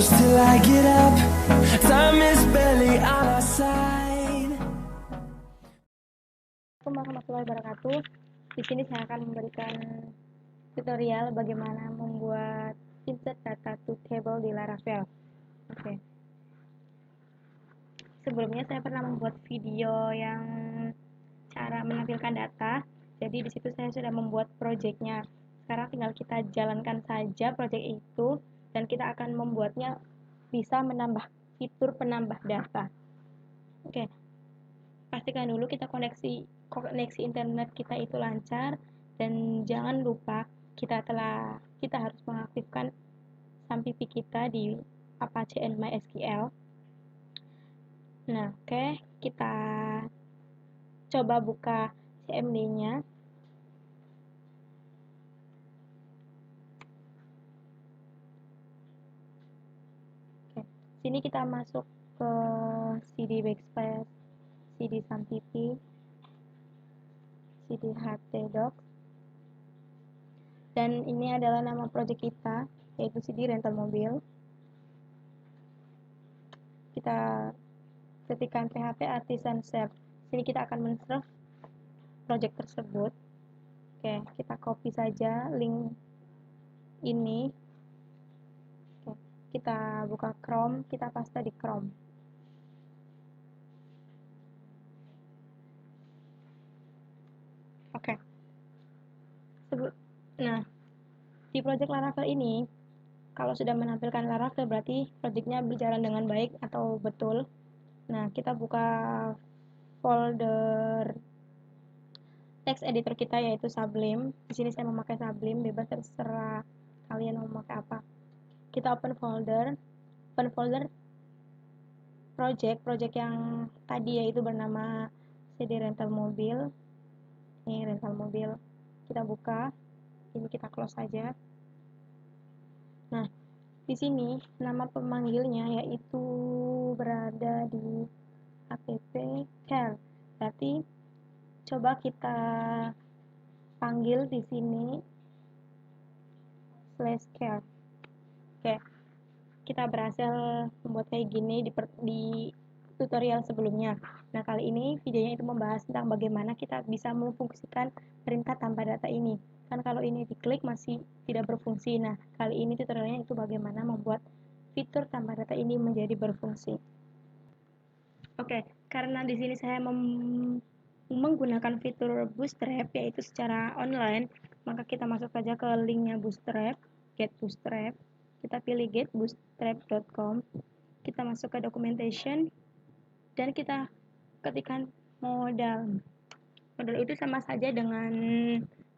close till I get up. Time is barely on our side. Assalamualaikum warahmatullahi wabarakatuh. Di sini saya akan memberikan tutorial bagaimana membuat insert data to table di Laravel. Oke. Sebelumnya saya pernah membuat video yang cara menampilkan data. Jadi di situ saya sudah membuat projectnya. Sekarang tinggal kita jalankan saja project itu dan kita akan membuatnya bisa menambah fitur penambah data. Oke. Pastikan dulu kita koneksi internet kita itu lancar dan jangan lupa kita harus mengaktifkan SAMPP kita di Apache and MySQL. Nah, oke, kita coba buka CMD-nya. Oke, sini kita masuk ke CD Backspace, CD SAMPP, CD htdocs. Dan ini adalah nama project kita, yaitu CD rental mobil. Kita ketikkan php artisan serve. Sini kita akan men-serve project tersebut. Oke, kita copy saja link ini. Oke, kita buka Chrome, kita paste di Chrome. Oke. Nah, di project Laravel ini, kalau sudah menampilkan Laravel berarti projectnya berjalan dengan baik atau betul. Nah, kita buka folder text editor kita yaitu Sublime. Di sini saya memakai Sublime, bebas terserah kalian mau memakai apa. Kita open folder project yang tadi yaitu bernama CD rental mobil. Ini rental mobil. Kita buka, ini kita close saja. Nah, di sini nama pemanggilnya yaitu berada di app care. Berarti coba kita panggil di sini /care. Oke, kita berhasil membuat kayak gini di tutorial sebelumnya. Nah, kali ini videonya itu membahas tentang bagaimana kita bisa memfungsikan perintah tambah data ini. Kan kalau ini diklik masih tidak berfungsi. Nah, kali ini tutorialnya itu bagaimana membuat fitur tambah data ini menjadi berfungsi. Oke, karena di sini saya menggunakan fitur Bootstrap yaitu secara online, maka kita masuk saja ke linknya Bootstrap, Get Bootstrap. Kita pilih getbootstrap.com. Kita masuk ke documentation dan kita ketikkan modal. Modal itu sama saja dengan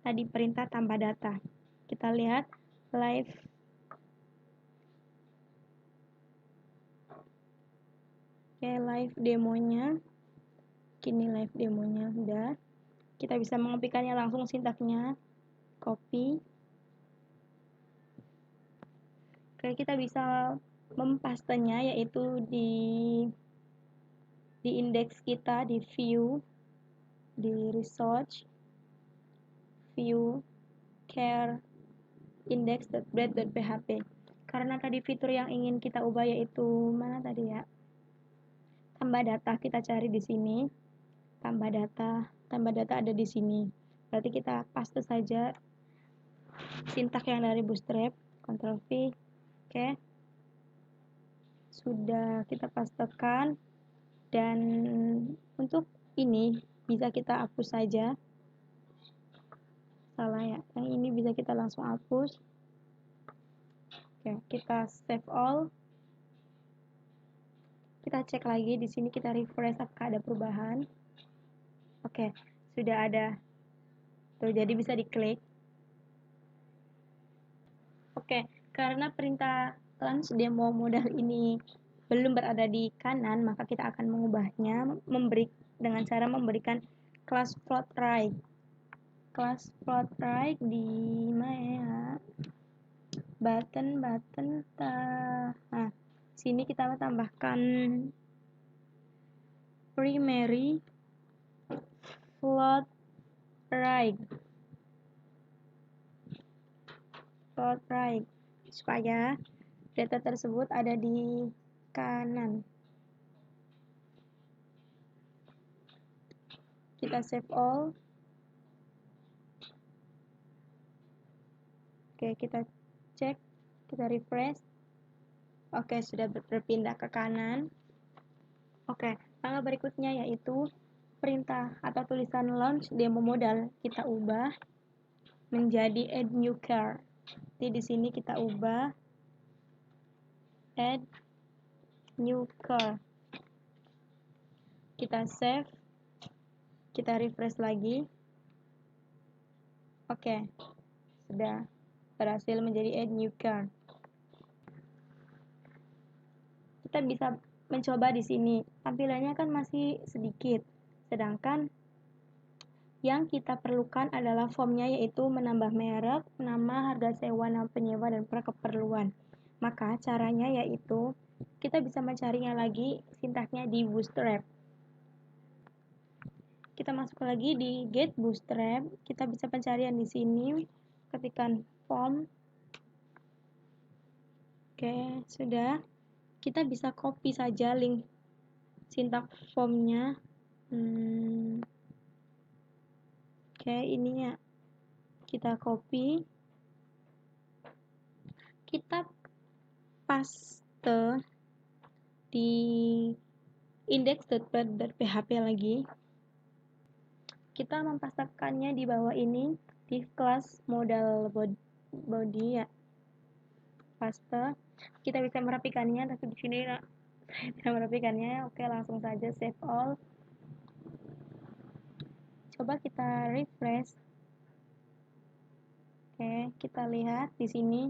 tadi perintah tambah data. Kita lihat live demonya. Kini live demonya udah. Kita bisa mengopikannya langsung sintaknya. Copy. Oke, kita bisa mempastenya yaitu di indeks kita, di view, di research, view, care, index.bread.php. Karena tadi fitur yang ingin kita ubah yaitu mana tadi ya? Tambah data, kita cari di sini. Tambah data ada di sini. Berarti kita paste saja sintak yang dari Bootstrap, Ctrl V. Oke. Sudah kita pastekan. Dan untuk ini bisa kita hapus saja. Salah ya, yang ini bisa kita langsung hapus. Oke, kita save all. Kita cek lagi di sini, kita refresh apakah ada perubahan. Oke, sudah ada. Tuh, jadi bisa diklik. Oke, karena perintah launch demo modal ini belum berada di kanan, maka kita akan mengubahnya dengan cara memberikan class float right. Class float right di mana ya? Button nah, sini kita tambahkan primary float right supaya data tersebut ada di kanan. Kita save all. Oke, kita cek, kita refresh. Oke, sudah berpindah ke kanan. Oke, langkah berikutnya yaitu perintah atau tulisan launch demo modal kita ubah menjadi add new car. Jadi di sini kita ubah add new car. Kita save, kita refresh lagi. Oke, sudah berhasil menjadi add new car. Kita bisa mencoba di sini. Tampilannya kan masih sedikit. Sedangkan yang kita perlukan adalah formnya, yaitu menambah merek, nama, harga sewa, nama penyewa, dan keperluan. Maka caranya yaitu kita bisa mencarinya lagi sintaknya di Bootstrap. Kita masuk lagi di Get Bootstrap. Kita bisa pencarian di sini. Ketikkan form. Oke, sudah. Kita bisa copy saja link sintak formnya. Oke, ininya kita copy, kita paste di index.php lagi. Kita mempastekannya di bawah ini di kelas modal body ya. Paste. Kita bisa merapikannya, tapi di sini saya tidak merapikannya. Oke, langsung saja save all. Coba kita refresh. Oke, kita lihat di sini.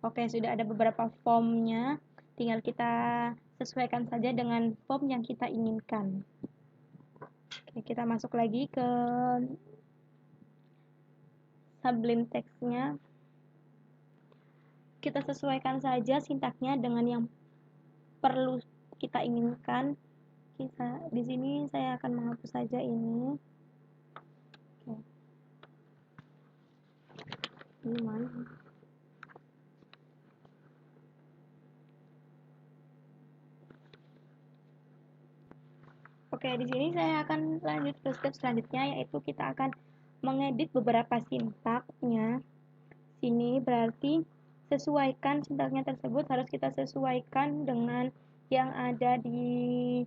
Oke, sudah ada beberapa formnya. Tinggal kita sesuaikan saja dengan form yang kita inginkan. Oke, kita masuk lagi ke Sublime Text-nya. Kita sesuaikan saja sintaknya dengan yang perlu kita inginkan. Di sini saya akan menghapus saja ini. Oke. Ini mana? Oke, di sini saya akan lanjut ke step selanjutnya, yaitu kita akan mengedit beberapa sintaknya. Sini berarti sesuaikan sintaknya tersebut harus kita sesuaikan dengan yang ada di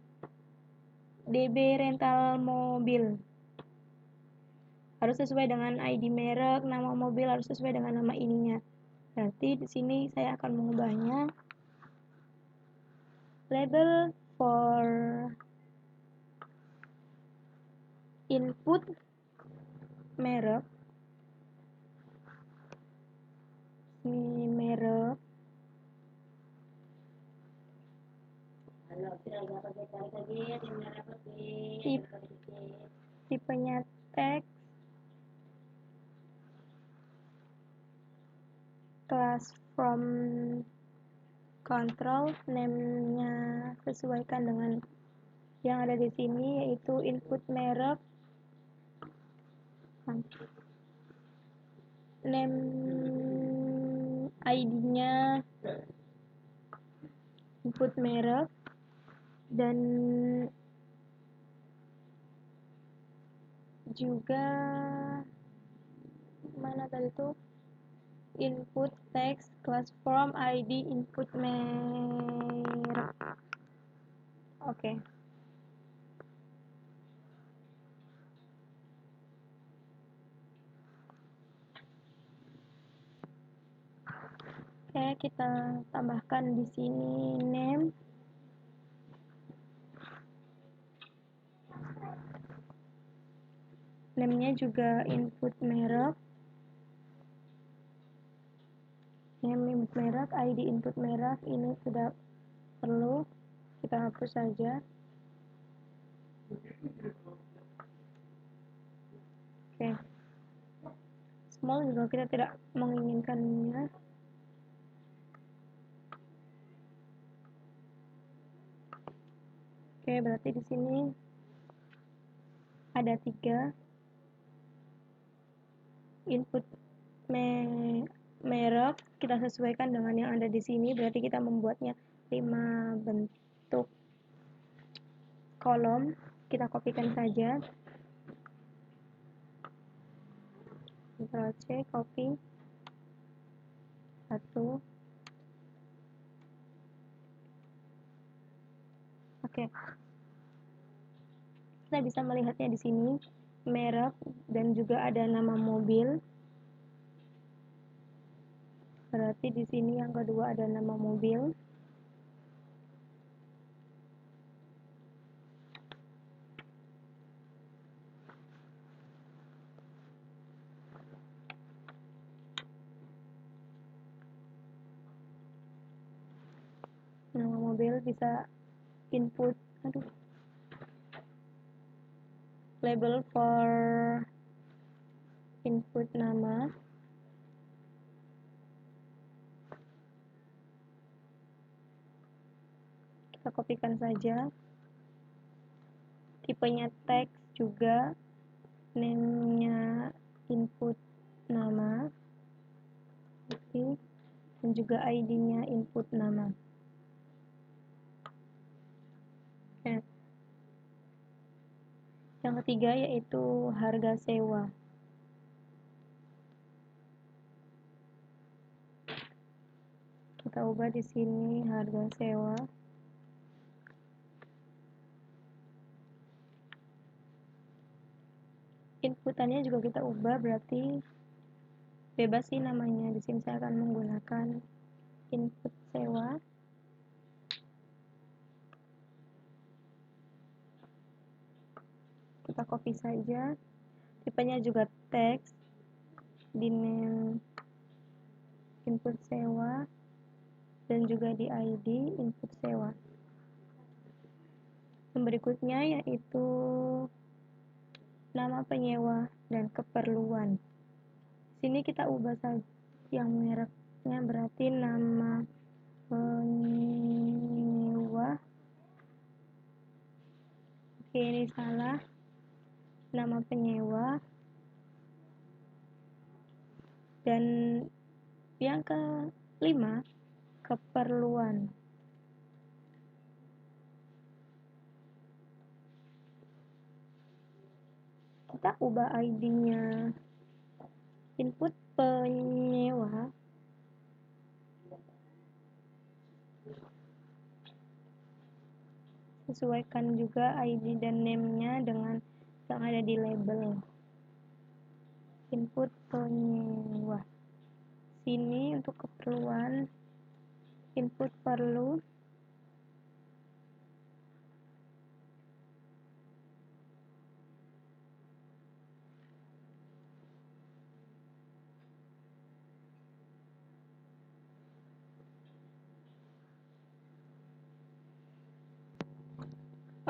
DB rental mobil. Harus sesuai dengan ID merek, nama mobil harus sesuai dengan nama ininya. Berarti di sini saya akan mengubahnya label for input merek. Ini merek. Tipenya teks, class from control, name-nya sesuaikan dengan yang ada di sini, yaitu input merek, name ID-nya input merek, dan juga mana tadi tuh input text, class from, ID, input merek. Oke. Oke, kita tambahkan di sini name, name-nya juga input merek, name input merek, ID input merek. Ini tidak perlu, kita hapus saja. Oke, small juga kita tidak menginginkannya. Oke, berarti di sini ada 3 input merek kita sesuaikan dengan yang ada di sini, berarti kita membuatnya 5 bentuk kolom. Kita kopikan saja, Ctrl C, copy 1. Oke, kita bisa melihatnya di sini merek dan juga ada nama mobil. Berarti di sini yang kedua ada nama mobil. Nama mobil bisa input, label for input nama. Kita kopikan saja. Tipenya teks juga, name-nya input nama, dan juga ID-nya input nama. Oke. Yang ketiga yaitu harga sewa. Kita ubah di sini harga sewa. Inputannya juga kita ubah, berarti bebas sih namanya. Di sini saya akan menggunakan input sewa. Kita copy saja. Tipenya juga teks, di name input sewa, dan juga di ID input sewa. Yang berikutnya yaitu nama penyewa dan keperluan. Sini kita ubah saja yang mereknya, berarti nama penyewa. Oke, ini salah. Nama penyewa. Dan yang kelima, keperluan. Kita ubah ID-nya input penyewa. Sesuaikan juga ID dan name-nya dengan yang ada di label. Input penyewa. Sini untuk keperluan, input perlu.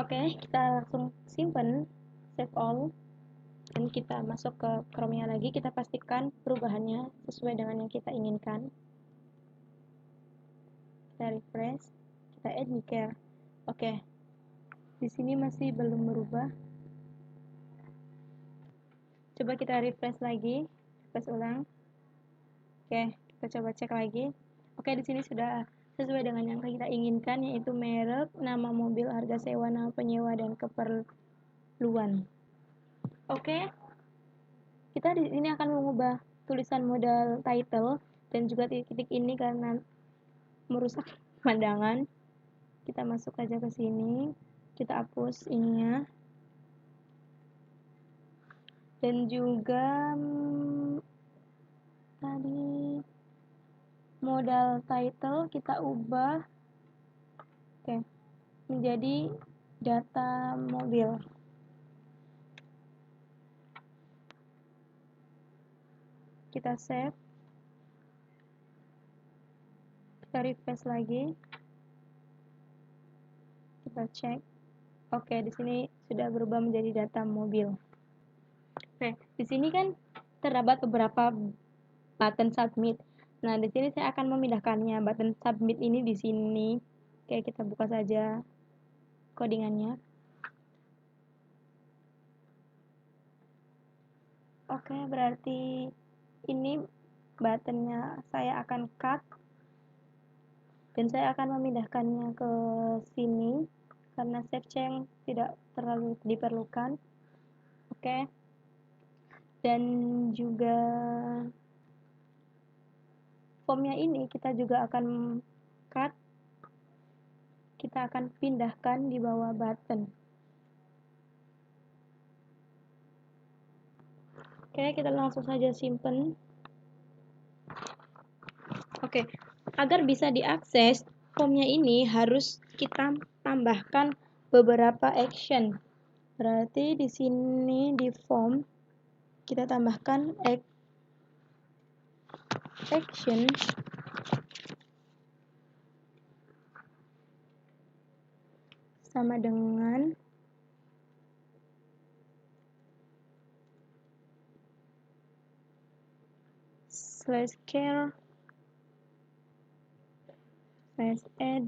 Oke, kita langsung simpan, save all, dan kita masuk ke Chrome-nya lagi. Kita pastikan perubahannya sesuai dengan yang kita inginkan. Kita refresh, kita add new care. Oke, di sini masih belum berubah. Coba kita refresh lagi, refresh ulang. Oke, kita coba cek lagi. Oke, di sini sudah sesuai dengan yang kita inginkan, yaitu merek, nama mobil, harga sewa, nama penyewa, dan keperluan. Oke, kita di sini akan mengubah tulisan modal title dan juga titik-titik ini karena merusak pandangan. Kita masuk aja ke sini, kita hapus ininya, dan juga tadi modal title kita ubah menjadi data mobil. Kita save, kita refresh lagi, kita cek. Oke, di sini sudah berubah menjadi data mobil. Oke, di sini kan terdapat beberapa button submit. Nah, di sini saya akan memindahkannya. Button submit ini di sini. Oke, kita buka saja codingannya. Oke, berarti ini buttonnya saya akan cut dan saya akan memindahkannya ke sini karena save change tidak terlalu diperlukan. Oke. Dan juga formnya ini kita juga akan cut, kita akan pindahkan di bawah button. Oke, kita langsung saja simpen. Oke, agar bisa diakses, formnya ini harus kita tambahkan beberapa action. Berarti di sini di form kita tambahkan action sama dengan /care /add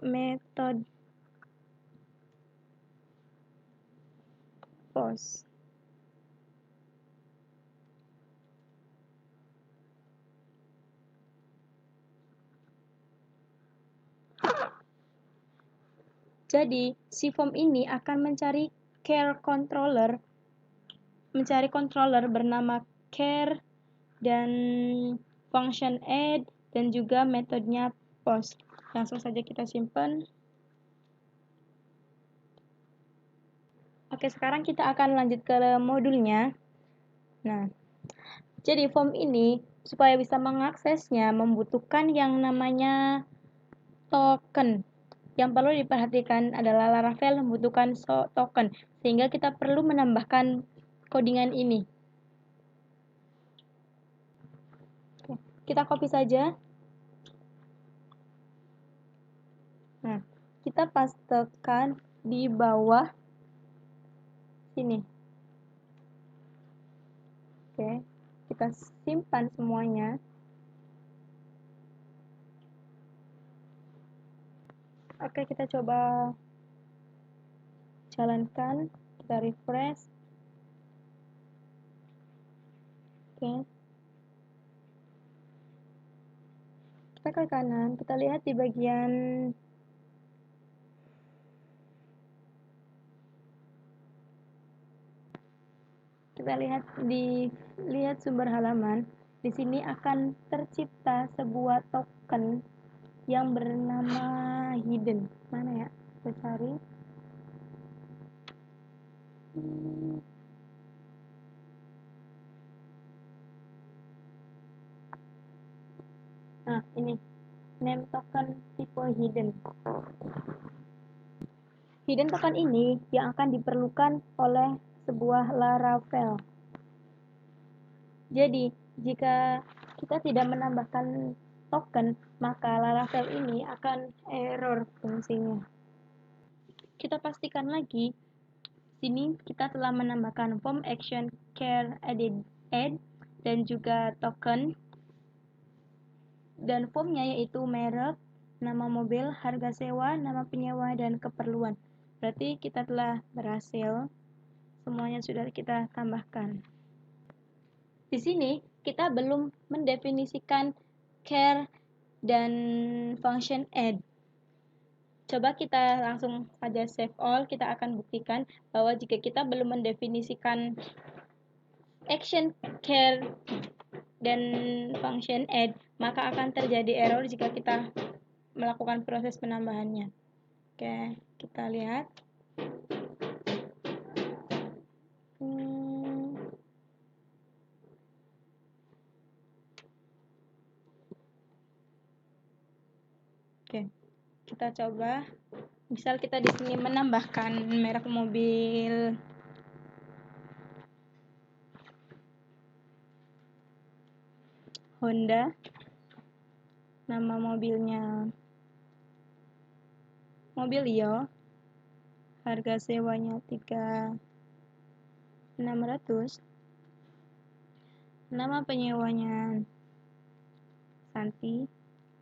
method post. Jadi, si form ini akan mencari controller bernama care dan function add dan juga metodenya post. Langsung saja kita simpan. Oke, sekarang kita akan lanjut ke modulnya. Nah, jadi form ini supaya bisa mengaksesnya membutuhkan yang namanya token. Yang perlu diperhatikan adalah Laravel membutuhkan token, sehingga kita perlu menambahkan codingan ini. Oke, kita copy saja. Nah, kita pastekan di bawah sini. Oke, kita simpan semuanya. Oke, kita coba jalankan, kita refresh. Oke. Kita ke kanan, kita lihat di bagian lihat sumber halaman. Di sini akan tercipta sebuah token yang bernama hidden. Mana ya? Kita cari. Nah, ini name token tipe hidden. Hidden token ini yang akan diperlukan oleh sebuah Laravel. Jadi, jika kita tidak menambahkan token, maka Laravel ini akan error fungsinya. Kita pastikan lagi, sini kita telah menambahkan form action care add dan juga token. Dan formnya yaitu merek, nama mobil, harga sewa, nama penyewa, dan keperluan. Berarti kita telah berhasil, semuanya sudah kita tambahkan. Di sini kita belum mendefinisikan care dan function add. Coba kita langsung saja save all, kita akan buktikan bahwa jika kita belum mendefinisikan action care dan function add, maka akan terjadi error jika kita melakukan proses penambahannya. Oke, kita lihat. Oke, kita coba. Misal kita di sini menambahkan merek mobil Honda, nama mobilnya Mobilio, harga sewanya 3.600, nama penyewanya Santi,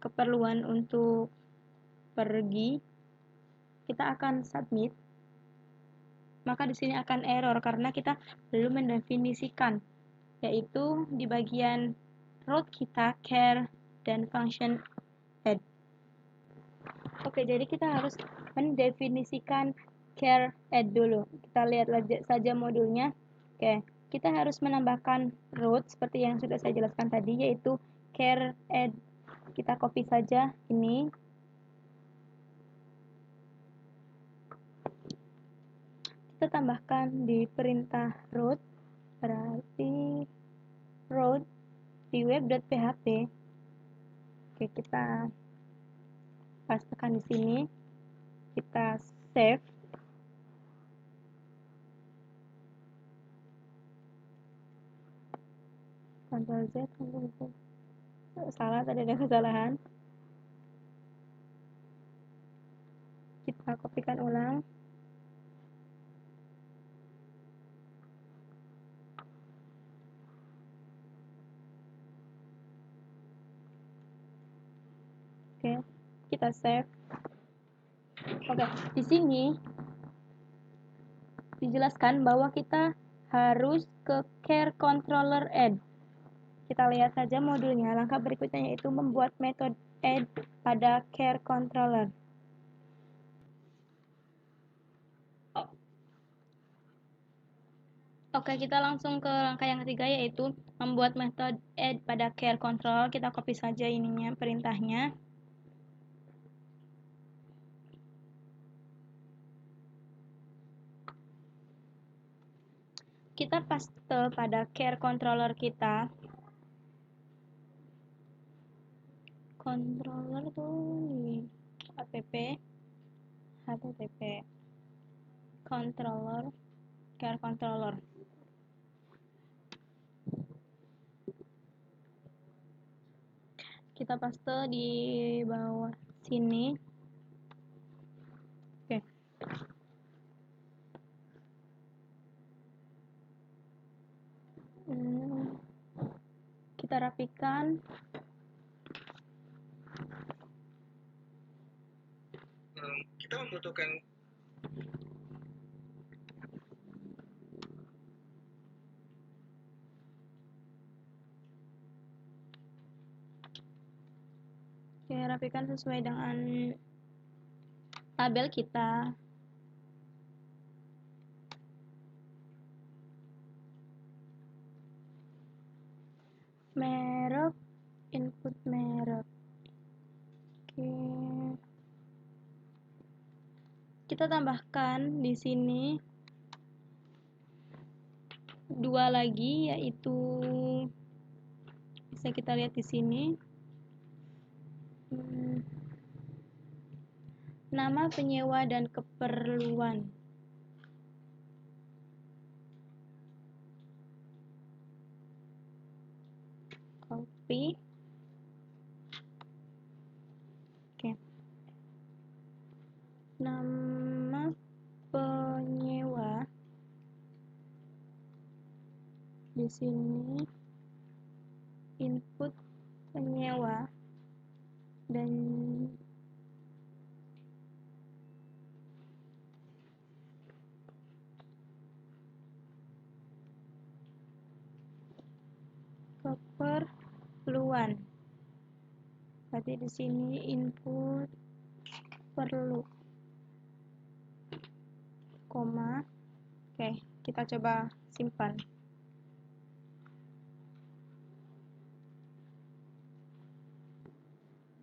keperluan untuk pergi, kita akan submit. Maka di sini akan error karena kita belum mendefinisikan yaitu di bagian root kita care dan function add. Oke, jadi kita harus mendefinisikan care add dulu. Kita lihat saja modulnya. Oke, kita harus menambahkan root seperti yang sudah saya jelaskan tadi, yaitu care add. Kita copy saja ini. Kita tambahkan di perintah root, berarti root di web.php. Oke, kita pastekan di sini. Kita save. Ctrl Z, Ctrl Z. Salah, tadi ada kesalahan. Kita kopikan ulang. Oke, kita save. Oke, di sini dijelaskan bahwa kita harus ke care controller add. Kita lihat saja modulnya. Langkah berikutnya yaitu membuat metode add pada care controller. Oke, kita langsung ke langkah yang ketiga yaitu membuat metode add pada care control. Kita copy saja ininya, perintahnya. Kita paste pada care controller kita. Controller tuh di app http controller care controller. Kita paste di bawah sini. Oke. Kita rapikan. Kita membutuhkan rapikan sesuai dengan tabel kita. Merek, input merek. Oke. Kita tambahkan di sini dua lagi, yaitu bisa kita lihat di sini. Nama penyewa dan keperluan. Copy. Oke. Nama penyewa di sini, input penyewa dan keperluan. Berarti di sini input perlu, koma. Oke, kita coba simpan.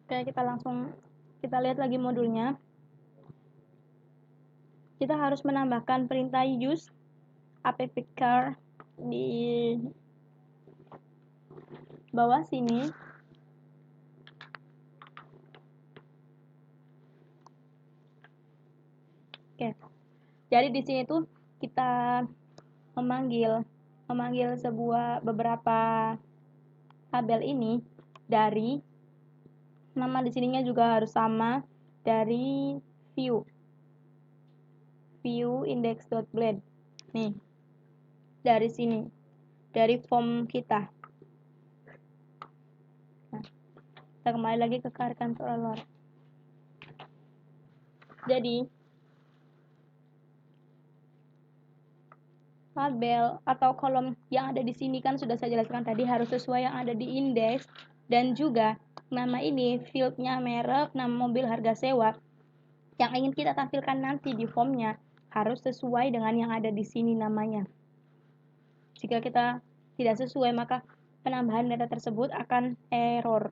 Oke, kita lihat lagi modulnya. Kita harus menambahkan perintah use appcar di bawah sini. Oke. Jadi di sini tuh kita memanggil beberapa tabel ini dari nama di sininya juga harus sama dari view index.blend. Nih. Dari sini. Dari form kita. Nah, kita kembali lagi ke care controller. Jadi tabel atau kolom yang ada di sini kan sudah saya jelaskan tadi harus sesuai yang ada di indeks, dan juga nama ini fieldnya merek, nama mobil, harga sewa yang ingin kita tampilkan nanti di formnya harus sesuai dengan yang ada di sini namanya. Jika kita tidak sesuai maka penambahan data tersebut akan error.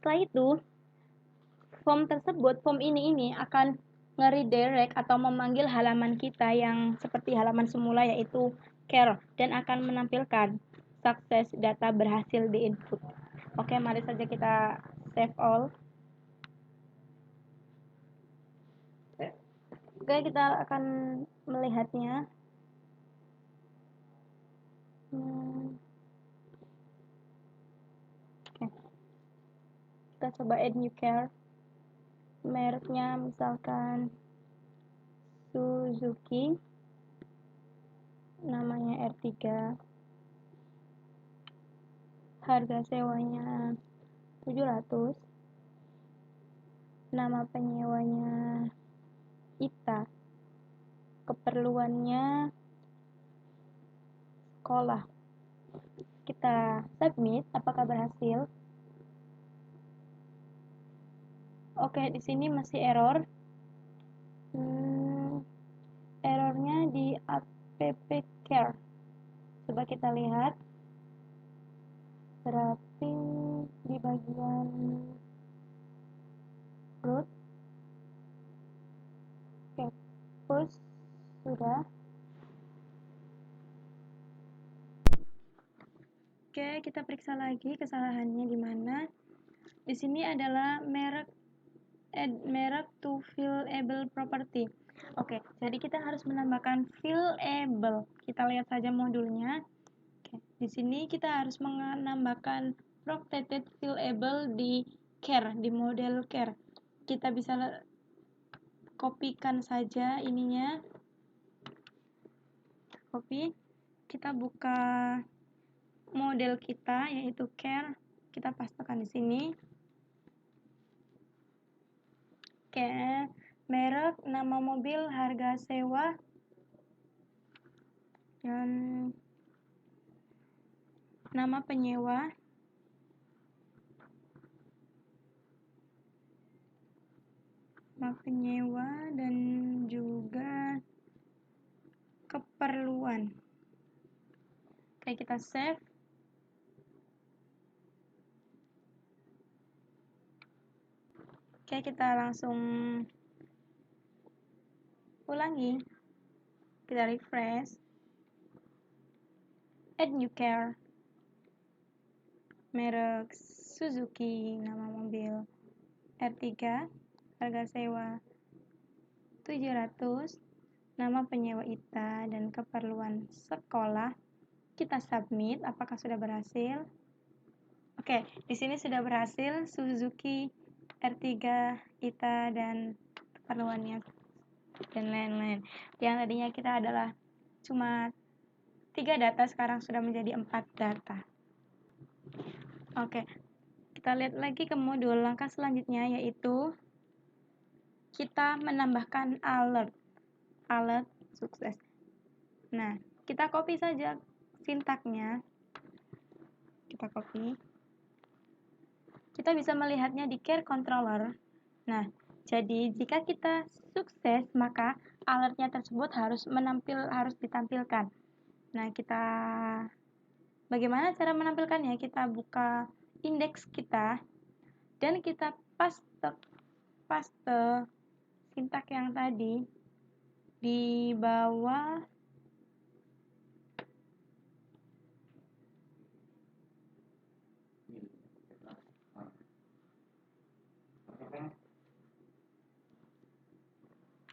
Setelah itu form ini akan nge-redirect atau memanggil halaman kita yang seperti halaman semula yaitu care dan akan menampilkan sukses data berhasil diinput. Oke, mari saja kita save all. Oke, kita akan melihatnya. Oke. Kita coba add new care. Mereknya misalkan Suzuki, namanya R3, harga sewanya 700, nama penyewanya Ita, keperluannya sekolah. Kita submit, apakah berhasil? Oke, di sini masih error. Errornya di app care. Coba kita lihat. Berarti di bagian root. Oke, push sudah. Oke, kita periksa lagi kesalahannya di mana. Di sini adalah merek to fillable property. Oke, jadi kita harus menambahkan fillable. Kita lihat saja modulnya. Oke, di sini kita harus menambahkan protected fillable di care, di model care. Kita bisa kopikan saja ininya. Copy. Kita buka model kita yaitu care. Kita pastekan di sini. Oke, merek, nama mobil, harga sewa, dan nama penyewa. Nama penyewa dan juga keperluan. Oke, kita save. Oke, kita langsung ulangi. Kita refresh. Add new care. Merek Suzuki, nama mobil R3, harga sewa 700, nama penyewa Ita dan keperluan sekolah. Kita submit, apakah sudah berhasil? Oke, di sini sudah berhasil. Suzuki R3, Ita dan keperluannya dan lain-lain. Yang tadinya kita adalah cuma 3 data, sekarang sudah menjadi 4 data. Oke, kita lihat lagi ke modul. Langkah selanjutnya yaitu kita menambahkan alert sukses. Nah, kita copy saja sintaknya. Kita copy. Kita bisa melihatnya di care controller. Nah, jadi jika kita sukses maka alertnya tersebut harus ditampilkan. Nah, bagaimana cara menampilkannya? Kita buka indeks kita dan kita paste sintak yang tadi di bawah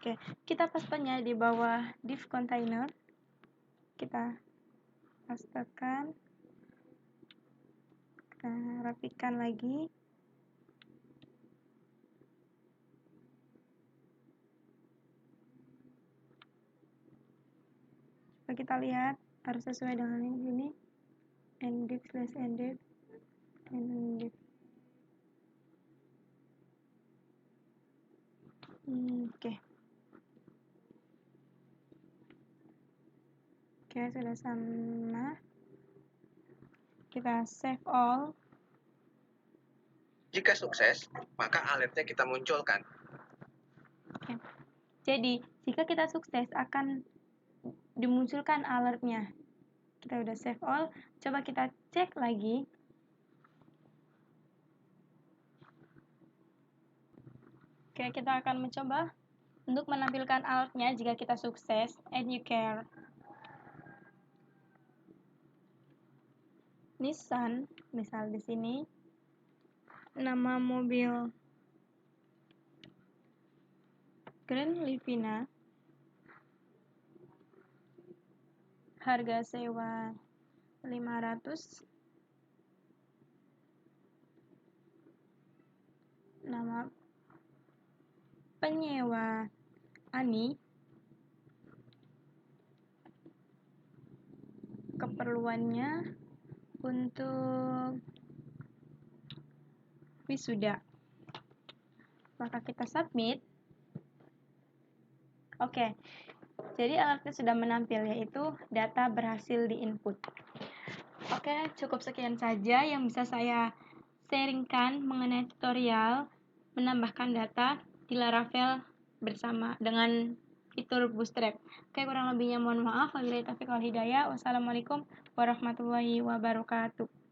Oke, kita pastenya di bawah div container. Kita pastekan. Kita rapikan lagi. Coba kita lihat harus sesuai dengan ini. End/end. Oke. Oke, sudah sama. Kita save all. Jika sukses, maka alertnya kita munculkan. Oke. Jadi, jika kita sukses akan dimunculkan alertnya. Kita udah save all. Coba kita cek lagi. Oke, kita akan mencoba untuk menampilkan alertnya jika kita sukses and you care. Nissan, misal di sini, nama mobil Grand Livina, harga sewa 500, nama penyewa Ani, keperluannya untuk wisuda. Maka kita submit. Oke, jadi alertnya sudah menampil, yaitu data berhasil diinput. Oke, cukup sekian saja yang bisa saya sharingkan mengenai tutorial menambahkan data di Laravel bersama dengan fitur Bootstrap. Oke, kurang lebihnya mohon maaf. Wabillahi taufiq wal hidayah. Wassalamualaikum warahmatullahi wabarakatuh.